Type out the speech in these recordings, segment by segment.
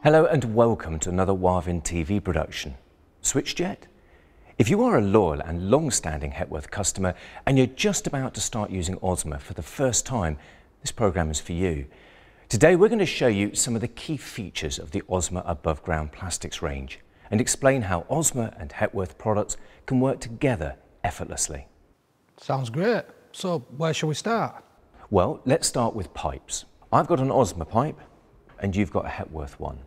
Hello and welcome to another Wavin TV production. Switched yet? If you are a loyal and long-standing Hepworth customer and you're just about to start using Osma for the first time, this programme is for you. Today we're going to show you some of the key features of the Osma above ground plastics range and explain how Osma and Hepworth products can work together effortlessly. Sounds great. So where shall we start? Well, let's start with pipes. I've got an Osma pipe and you've got a Hepworth one.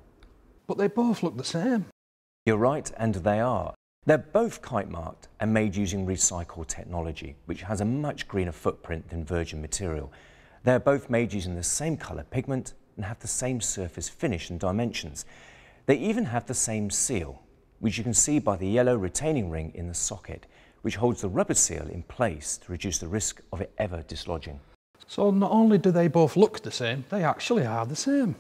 But they both look the same. You're right, and they are. They're both kite marked and made using recycled technology, which has a much greener footprint than virgin material. They're both made using the same colour pigment and have the same surface finish and dimensions. They even have the same seal, which you can see by the yellow retaining ring in the socket, which holds the rubber seal in place to reduce the risk of it ever dislodging. So not only do they both look the same, they actually are the same.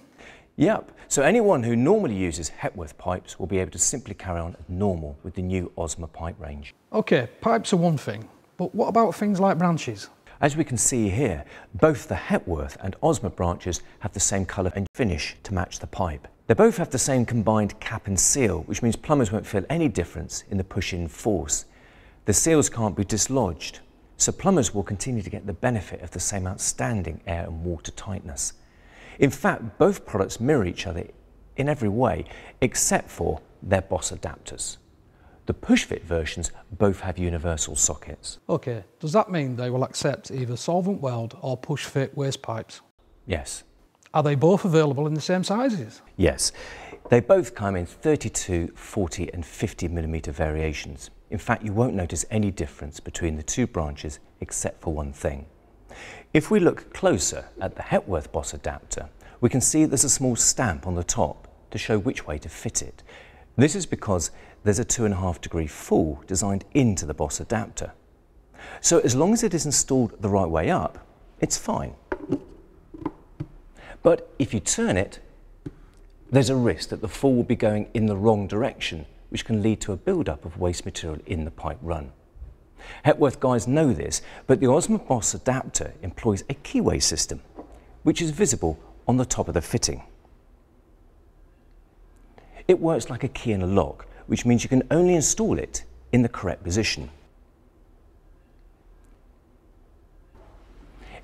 Yep, so anyone who normally uses Hepworth pipes will be able to simply carry on as normal with the new Osma pipe range. Okay, pipes are one thing, but what about things like branches? As we can see here, both the Hepworth and Osma branches have the same colour and finish to match the pipe. They both have the same combined cap and seal, which means plumbers won't feel any difference in the push-in force. The seals can't be dislodged, so plumbers will continue to get the benefit of the same outstanding air and water tightness. In fact, both products mirror each other in every way, except for their Boss adapters. The push-fit versions both have universal sockets. Okay, does that mean they will accept either solvent weld or push-fit waste pipes? Yes. Are they both available in the same sizes? Yes. They both come in 32, 40 and 50mm variations. In fact, you won't notice any difference between the two branches except for one thing. If we look closer at the Hepworth Boss adapter, we can see there's a small stamp on the top to show which way to fit it. This is because there's a 2.5 degree fall designed into the Boss adapter. So as long as it is installed the right way up, it's fine. But if you turn it, there's a risk that the fall will be going in the wrong direction, which can lead to a build-up of waste material in the pipe run. Hepworth guys know this, but the Osma Boss adapter employs a keyway system, which is visible on the top of the fitting. It works like a key in a lock, which means you can only install it in the correct position.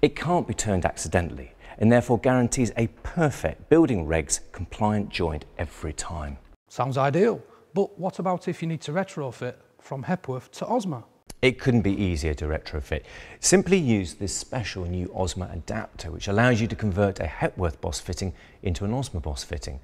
It can't be turned accidentally, and therefore guarantees a perfect building regs compliant joint every time. Sounds ideal, but what about if you need to retrofit from Hepworth to Osma? It couldn't be easier to retrofit. Simply use this special new Osma adapter, which allows you to convert a Hepworth Boss fitting into an Osma Boss fitting.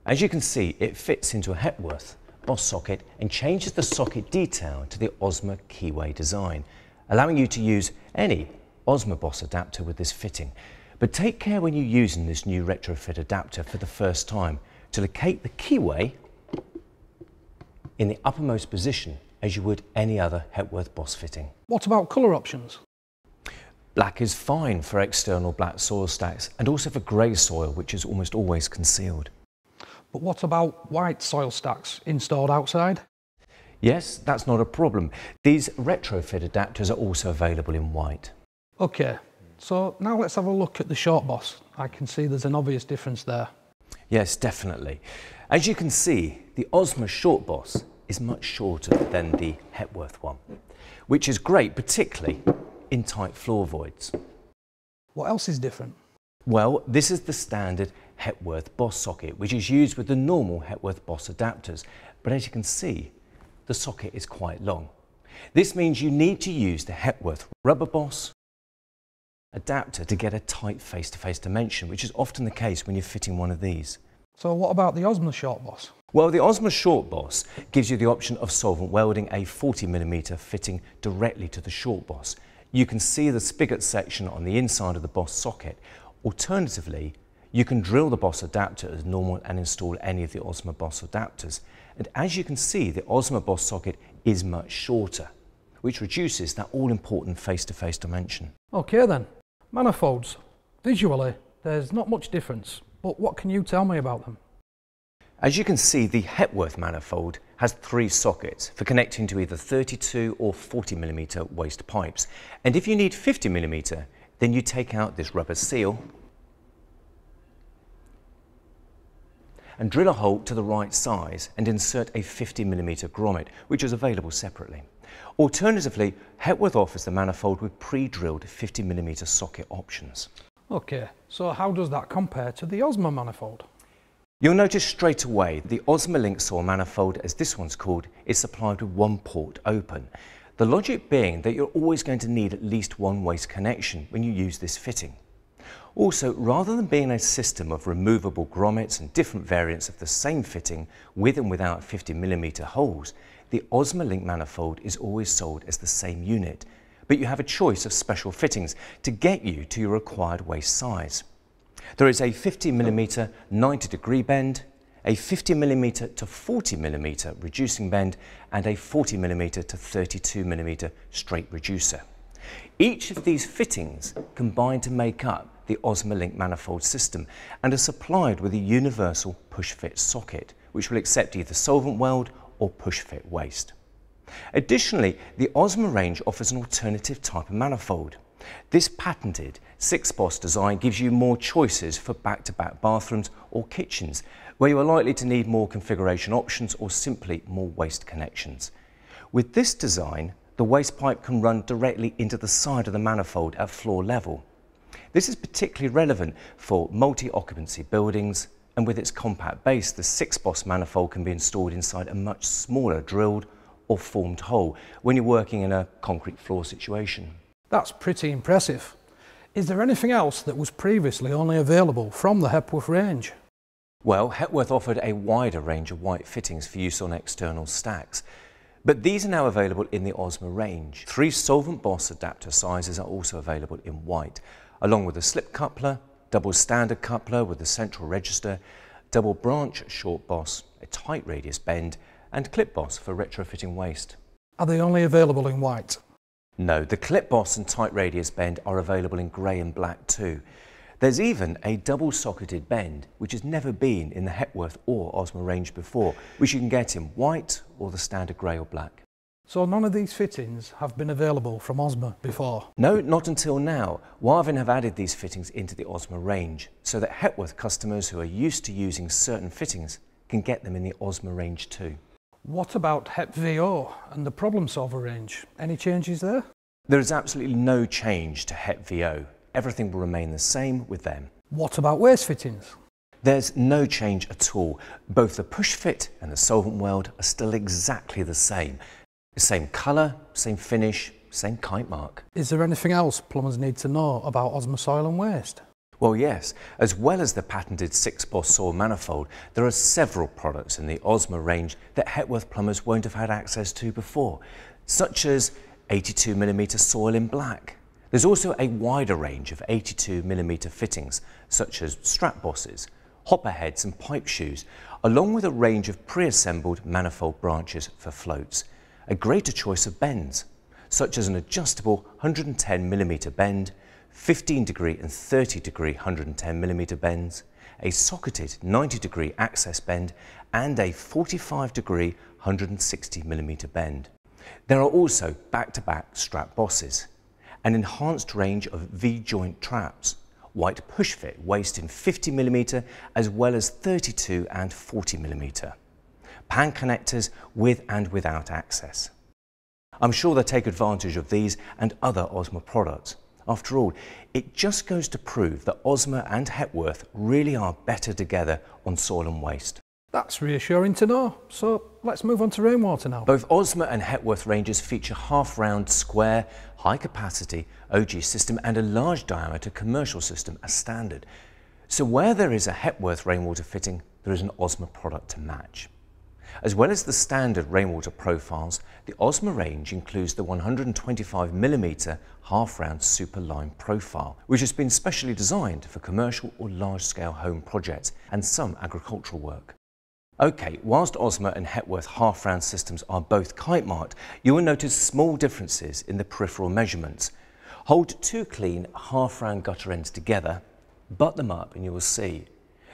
As you can see, it fits into a Hepworth Boss socket and changes the socket detail to the Osma keyway design, allowing you to use any Osma Boss adapter with this fitting. But take care when you're using this new retrofit adapter for the first time to locate the keyway in the uppermost position as you would any other Hepworth Boss fitting. What about colour options? Black is fine for external black soil stacks and also for grey soil, which is almost always concealed. But what about white soil stacks installed outside? Yes, that's not a problem. These retrofit adapters are also available in white. Okay, so now let's have a look at the Short Boss. I can see there's an obvious difference there. Yes, definitely. As you can see, the Osma Short Boss is much shorter than the Hepworth one, which is great, particularly in tight floor voids. What else is different? Well, this is the standard Hepworth Boss socket, which is used with the normal Hepworth Boss adapters. But as you can see, the socket is quite long. This means you need to use the Hepworth Rubber Boss adapter to get a tight face-to-face dimension, which is often the case when you're fitting one of these. So what about the Osma Short Boss? Well, the Osma Short Boss gives you the option of solvent welding a 40mm fitting directly to the Short Boss. You can see the spigot section on the inside of the Boss socket. Alternatively, you can drill the Boss adapter as normal and install any of the Osma Boss adapters. And as you can see, the Osma Boss socket is much shorter, which reduces that all-important face-to-face dimension. Okay then, manifolds. Visually, there's not much difference, but what can you tell me about them? As you can see, the Hepworth manifold has 3 sockets for connecting to either 32 or 40mm waste pipes. And if you need 50mm, then you take out this rubber seal and drill a hole to the right size and insert a 50mm grommet, which is available separately. Alternatively, Hepworth offers the manifold with pre-drilled 50mm socket options. Okay, so how does that compare to the Osma manifold? You'll notice straight away the Osma link soil manifold, as this one's called, is supplied with one port open. The logic being that you're always going to need at least one waste connection when you use this fitting. Also, rather than being a system of removable grommets and different variants of the same fitting with and without 50mm holes, the Osma link manifold is always sold as the same unit, but you have a choice of special fittings to get you to your required waste size. There is a 50mm 90-degree bend, a 50mm to 40mm reducing bend, and a 40mm to 32mm straight reducer. Each of these fittings combine to make up the Osma link manifold system and are supplied with a universal push-fit socket, which will accept either solvent weld or push-fit waste. Additionally, the Osma range offers an alternative type of manifold. This patented 6-boss design gives you more choices for back-to-back bathrooms or kitchens, where you are likely to need more configuration options or simply more waste connections. With this design, the waste pipe can run directly into the side of the manifold at floor level. This is particularly relevant for multi-occupancy buildings, and with its compact base, the 6-boss manifold can be installed inside a much smaller drilled or formed hole when you're working in a concrete floor situation. That's pretty impressive. Is there anything else that was previously only available from the Hepworth range? Well, Hepworth offered a wider range of white fittings for use on external stacks, but these are now available in the Osma range. 3 solvent boss adapter sizes are also available in white, along with a slip coupler, double standard coupler with a central register, double branch short boss, a tight radius bend, and clip boss for retrofitting waste. Are they only available in white? No, the clip boss and tight radius bend are available in grey and black too. There's even a double socketed bend, which has never been in the Hepworth or Osma range before, which you can get in white or the standard grey or black. So none of these fittings have been available from Osma before? No, not until now. Wavin have added these fittings into the Osma range, so that Hepworth customers who are used to using certain fittings can get them in the Osma range too. What about HepVO and the Problem Solver range? Any changes there? There is absolutely no change to HepVO. Everything will remain the same with them. What about waste fittings? There's no change at all. Both the push fit and the solvent weld are still exactly the same. Same colour, same finish, same kite mark. Is there anything else plumbers need to know about Osma Soil and Waste? Well, yes. As well as the patented 6-boss soil manifold, there are several products in the Osma range that Hepworth plumbers won't have had access to before, such as 82mm soil in black. There's also a wider range of 82mm fittings, such as strap bosses, hopper heads and pipe shoes, along with a range of pre-assembled manifold branches for floats. A greater choice of bends, such as an adjustable 110mm bend, 15-degree and 30-degree 110mm bends, a socketed 90-degree access bend, and a 45-degree 160mm bend. There are also back-to-back strap bosses, an enhanced range of V-joint traps, white push-fit waste in 50mm as well as 32 and 40mm, pan connectors with and without access. I'm sure they'll take advantage of these and other Osma products. After all, it just goes to prove that Osma and Hepworth really are better together on soil and waste. That's reassuring to know. So let's move on to rainwater now. Both Osma and Hepworth ranges feature half-round, square, high-capacity OG system and a large diameter commercial system as standard. So where there is a Hepworth rainwater fitting, there is an Osma product to match. As well as the standard rainwater profiles, the Osma range includes the 125mm half-round super line profile, which has been specially designed for commercial or large-scale home projects and some agricultural work. Okay, whilst Osma and Hepworth half-round systems are both kite marked, you will notice small differences in the peripheral measurements. Hold 2 clean half-round gutter ends together, butt them up and you will see.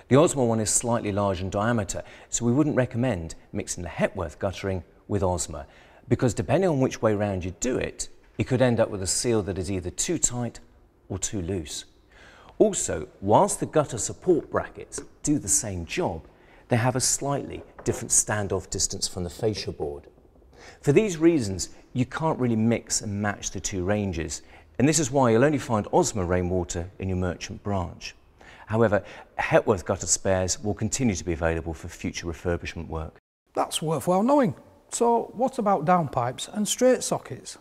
The Osma one is slightly larger in diameter, so we wouldn't recommend mixing the Hepworth guttering with Osma, because depending on which way round you do it, you could end up with a seal that is either too tight or too loose. Also, whilst the gutter support brackets do the same job, they have a slightly different standoff distance from the fascia board. For these reasons, you can't really mix and match the two ranges, and this is why you'll only find Osma rainwater in your merchant branch. However, Hepworth gutter spares will continue to be available for future refurbishment work. That's worthwhile knowing. So what about downpipes and straight sockets?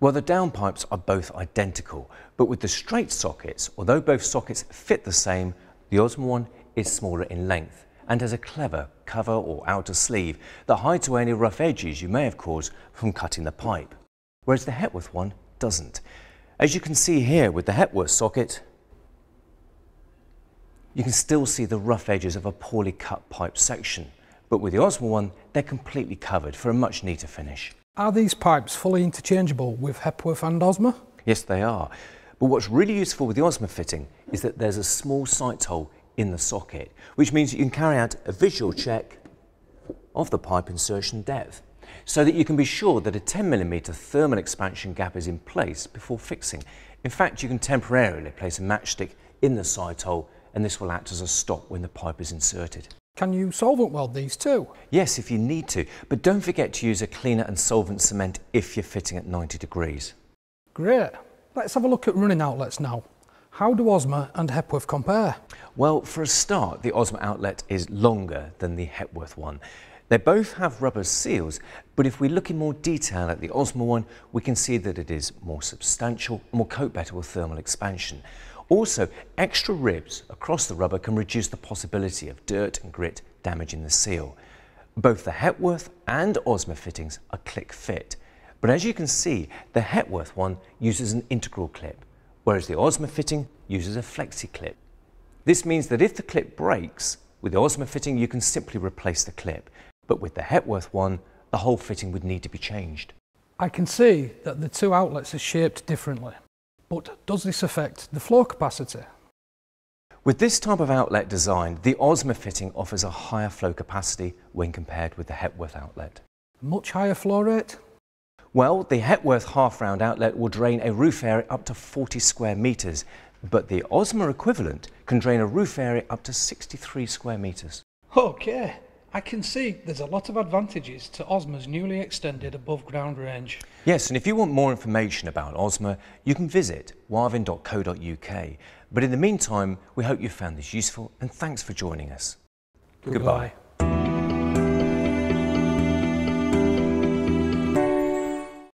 Well, the downpipes are both identical, but with the straight sockets, although both sockets fit the same, the Osma one is smaller in length and has a clever cover or outer sleeve that hides away any rough edges you may have caused from cutting the pipe, whereas the Hepworth one doesn't. As you can see here with the Hepworth socket, you can still see the rough edges of a poorly cut pipe section, but with the Osma one, they're completely covered for a much neater finish. Are these pipes fully interchangeable with Hepworth and Osma? Yes, they are. But what's really useful with the Osma fitting is that there's a small sight hole in the socket, which means you can carry out a visual check of the pipe insertion depth, so that you can be sure that a 10mm thermal expansion gap is in place before fixing. In fact, you can temporarily place a matchstick in the sight hole, and this will act as a stop when the pipe is inserted. Can you solvent weld these too? Yes, if you need to, but don't forget to use a cleaner and solvent cement if you're fitting at 90 degrees. Great. Let's have a look at running outlets now. How do Osma and Hepworth compare? Well, for a start, the Osma outlet is longer than the Hepworth one. They both have rubber seals, but if we look in more detail at the Osma one, we can see that it is more substantial and will cope better with thermal expansion. Also, extra ribs across the rubber can reduce the possibility of dirt and grit damaging the seal. Both the Hepworth and Osma fittings are click fit, but as you can see, the Hepworth one uses an integral clip, whereas the Osma fitting uses a flexi clip. This means that if the clip breaks, with the Osma fitting you can simply replace the clip, but with the Hepworth one, the whole fitting would need to be changed. I can see that the two outlets are shaped differently, but does this affect the flow capacity? With this type of outlet design, the Osma fitting offers a higher flow capacity when compared with the Hepworth outlet. Much higher flow rate? Well, the Hepworth half-round outlet will drain a roof area up to 40 square metres, but the Osma equivalent can drain a roof area up to 63 square metres. Okay, I can see there's a lot of advantages to Osma's newly extended above ground range. Yes, and if you want more information about Osma, you can visit wavin.co.uk. But in the meantime, we hope you found this useful and thanks for joining us. Goodbye.